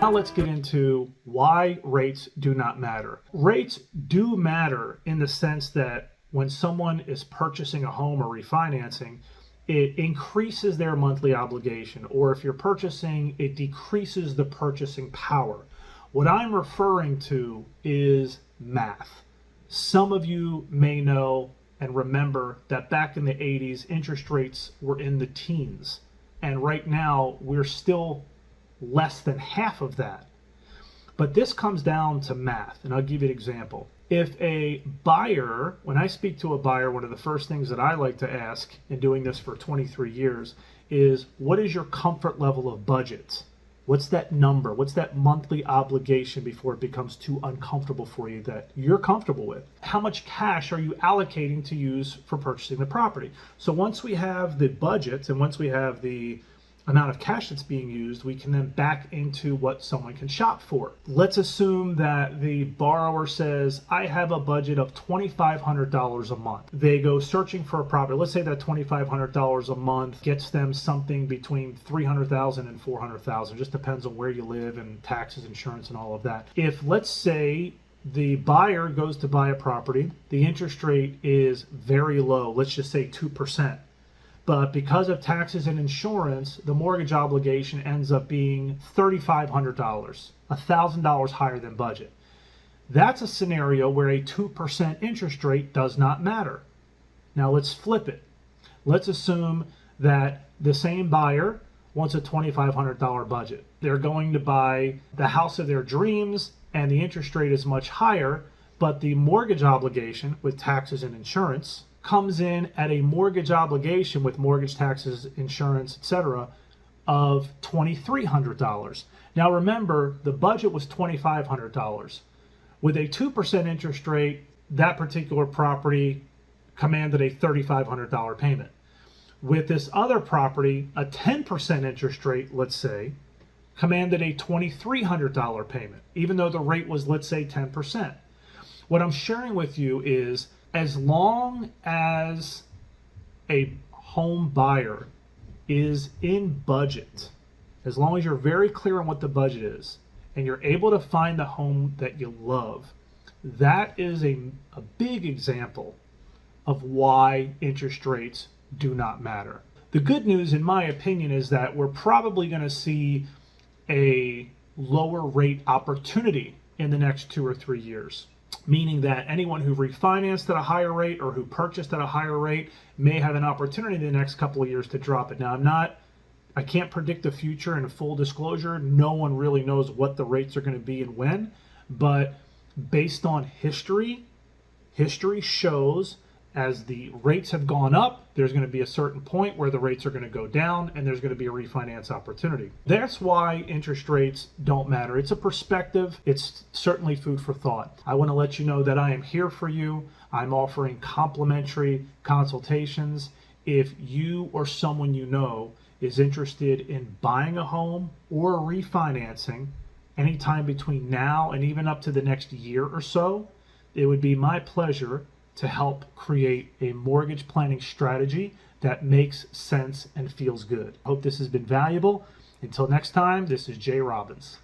Now let's get into why rates do not matter. Rates do matter in the sense that when someone is purchasing a home or refinancing, it increases their monthly obligation, or if you're purchasing, it decreases the purchasing power. What I'm referring to is math. Some of you may know and remember that back in the 80s, interest rates were in the teens. And right now, we're still less than half of that. But this comes down to math, and I'll give you an example. If a buyer, when I speak to a buyer, one of the first things that I like to ask in doing this for 23 years is, what is your comfort level of budget? What's that number? What's that monthly obligation before it becomes too uncomfortable for you that you're comfortable with? How much cash are you allocating to use for purchasing the property? So once we have the budget and once we have the amount of cash that's being used, we can then back into what someone can shop for. Let's assume that the borrower says, I have a budget of $2,500 a month. They go searching for a property. Let's say that $2,500 a month gets them something between $300,000 and $400,000. Just depends on where you live and taxes, insurance, and all of that. If, let's say, the buyer goes to buy a property, the interest rate is very low, let's just say 2%. But because of taxes and insurance, the mortgage obligation ends up being $3,500, $1,000 higher than budget. That's a scenario where a 2% interest rate does not matter. Now let's flip it. Let's assume that the same buyer wants a $2,500 budget. They're going to buy the house of their dreams and the interest rate is much higher, but the mortgage obligation with taxes and insurance comes in at a mortgage obligation with mortgage, taxes, insurance, etc. of $2,300. Now remember, the budget was $2,500. With a 2% interest rate, that particular property commanded a $3,500 payment. With this other property, a 10% interest rate, let's say, commanded a $2,300 payment, even though the rate was, let's say, 10%. What I'm sharing with you is, as long as a home buyer is in budget, as long as you're very clear on what the budget is, and you're able to find the home that you love, that is a big example of why interest rates do not matter. The good news, in my opinion, is that we're probably going to see a lower rate opportunity in the next 2 or 3 years. Meaning that anyone who refinanced at a higher rate or who purchased at a higher rate may have an opportunity in the next couple of years to drop it. Now, I can't predict the future, and full disclosure, no one really knows what the rates are going to be and when, but based on history shows as the rates have gone up, there's going to be a certain point where the rates are going to go down and there's going to be a refinance opportunity. That's why interest rates don't matter. It's a perspective. It's certainly food for thought. I want to let you know that I am here for you. I'm offering complimentary consultations. If you or someone you know is interested in buying a home or refinancing anytime between now and even up to the next year or so, it would be my pleasure to help create a mortgage planning strategy that makes sense and feels good. I hope this has been valuable. Until next time, this is Jay Robbins.